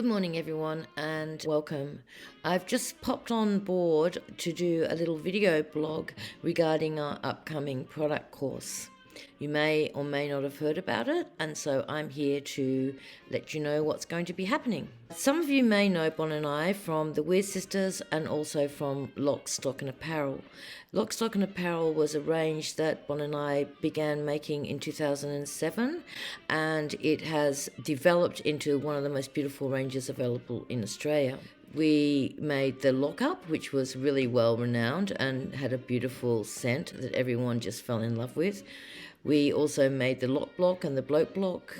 Good morning, everyone, and welcome. I've just popped on board to do a little video blog regarding our upcoming product course. You may or may not have heard about it, and so I'm here to let you know what's going to be happening. Some of you may know Bon and I from the Weird Sisters and also from Lokk Stock and Apparel. Lokk Stock and Apparel was a range that Bon and I began making in 2007, and it has developed into one of the most beautiful ranges available in Australia. We made the Lokk Up, which was really well renowned and had a beautiful scent that everyone just fell in love with. We also made the Lokk Block and the Bloat Block.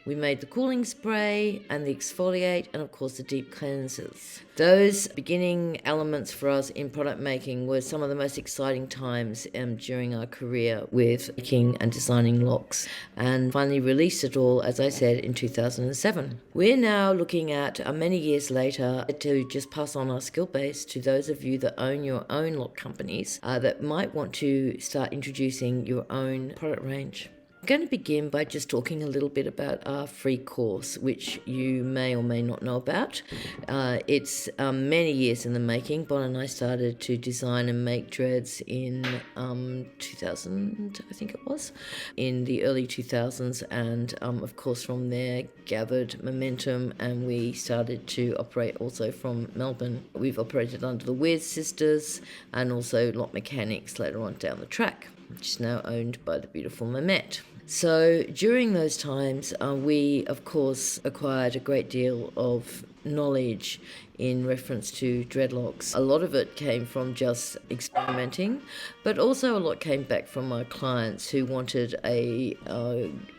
We made the cooling spray and the exfoliate and of course the deep cleansers. Those beginning elements for us in product making were some of the most exciting times during our career with making and designing locks, and finally released it all, as I said, in 2007. We're now looking at many years later to just pass on our skill base to those of you that own your own lock companies that might want to start introducing your own product range. I'm going to begin by just talking a little bit about our free course, which you may or may not know about. It's many years in the making. Bon and I started to design and make dreads in 2000, I think it was, in the early 2000s, and of course from there gathered momentum, and we started to operate also from Melbourne. We've operated under the Weird Sisters and also Lock Mechanics later on down the track, which is now owned by the beautiful Mehmet. So during those times, we, of course, acquired a great deal of knowledge in reference to dreadlocks. A lot of it came from just experimenting, but also a lot came back from our clients who wanted a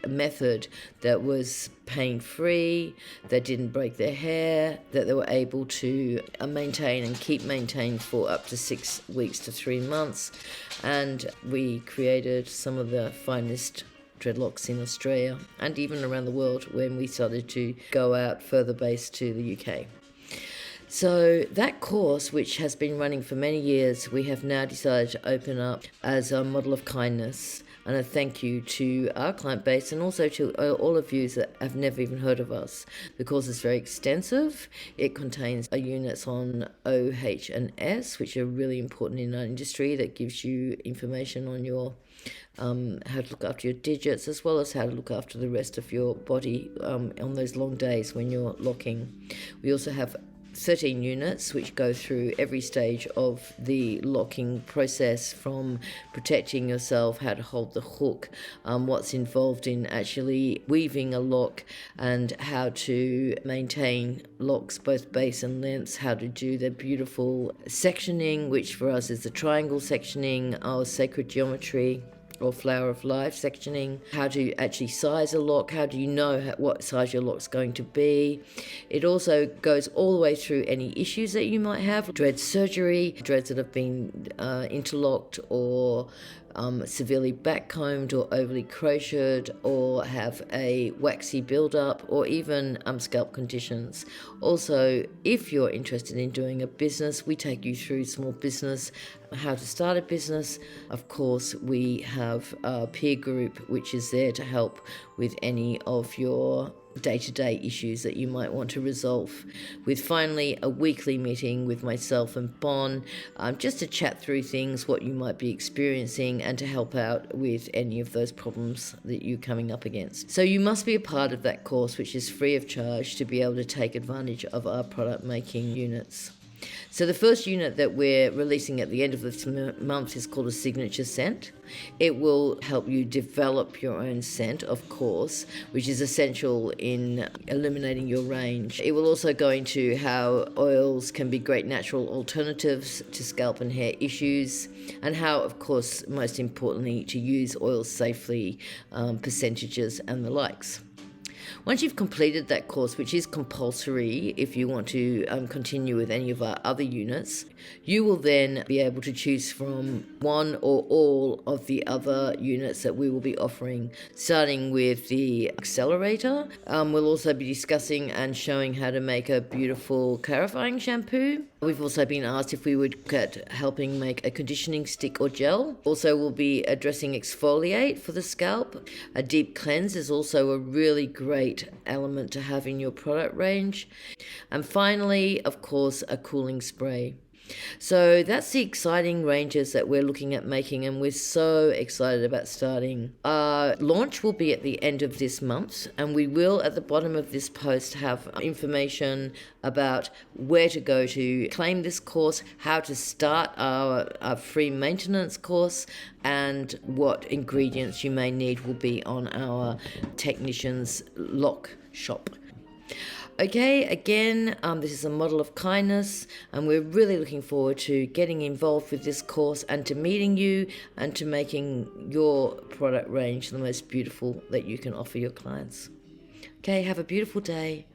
method that was pain-free, that didn't break their hair, that they were able to maintain and keep maintained for up to 6 weeks to 3 months. And we created some of the finest dreadlocks in Australia and even around the world when we started to go out further base to the UK. So that course, which has been running for many years, we have now decided to open up as a model of kindness and a thank you to our client base and also to all of you that have never even heard of us. The course is very extensive. It contains units on O, H and S, which are really important in our industry, that gives you information on your how to look after your digits, as well as how to look after the rest of your body on those long days when you're locking. We also have 13 units which go through every stage of the locking process, from protecting yourself, how to hold the hook, what's involved in actually weaving a lock, and how to maintain locks both base and lengths, how to do the beautiful sectioning, which for us is the triangle sectioning, our sacred geometry or flower of life sectioning, how to actually size a lock, how do you know what size your lock's going to be. It also goes all the way through any issues that you might have, dread surgery, dreads that have been interlocked or severely backcombed or overly crocheted, or have a waxy build-up, or even scalp conditions. Also, if you're interested in doing a business, we take you through small business, how to start a business. Of course, we have a peer group which is there to help with any of your day-to-day issues that you might want to resolve, with finally a weekly meeting with myself and Bon, just to chat through things, what you might be experiencing, and to help out with any of those problems that you're coming up against. So you must be a part of that course, which is free of charge, to be able to take advantage of our product making units. So the first unit that we're releasing at the end of this month is called a signature scent. It will help you develop your own scent, of course, which is essential in illuminating your range. It will also go into how oils can be great natural alternatives to scalp and hair issues, and how, of course, most importantly, to use oils safely, percentages and the likes. Once you've completed that course, which is compulsory if you want to continue with any of our other units, you will then be able to choose from one or all of the other units that we will be offering, starting with the Accelerator. We'll also be discussing and showing how to make a beautiful clarifying shampoo. We've also been asked if we would look at helping make a conditioning stick or gel. Also, we'll be addressing exfoliate for the scalp. A deep cleanse is also a really great great element to have in your product range. And finally, of course, a cooling spray. So that's the exciting ranges that we're looking at making, and we're so excited about starting. Our launch will be at the end of this month, and we will at the bottom of this post have information about where to go to claim this course, how to start our free maintenance course, and what ingredients you may need will be on our technician's Lokk shop. Okay, again, this is a model of kindness, and we're really looking forward to getting involved with this course and to meeting you and to making your product range the most beautiful that you can offer your clients. Okay, have a beautiful day.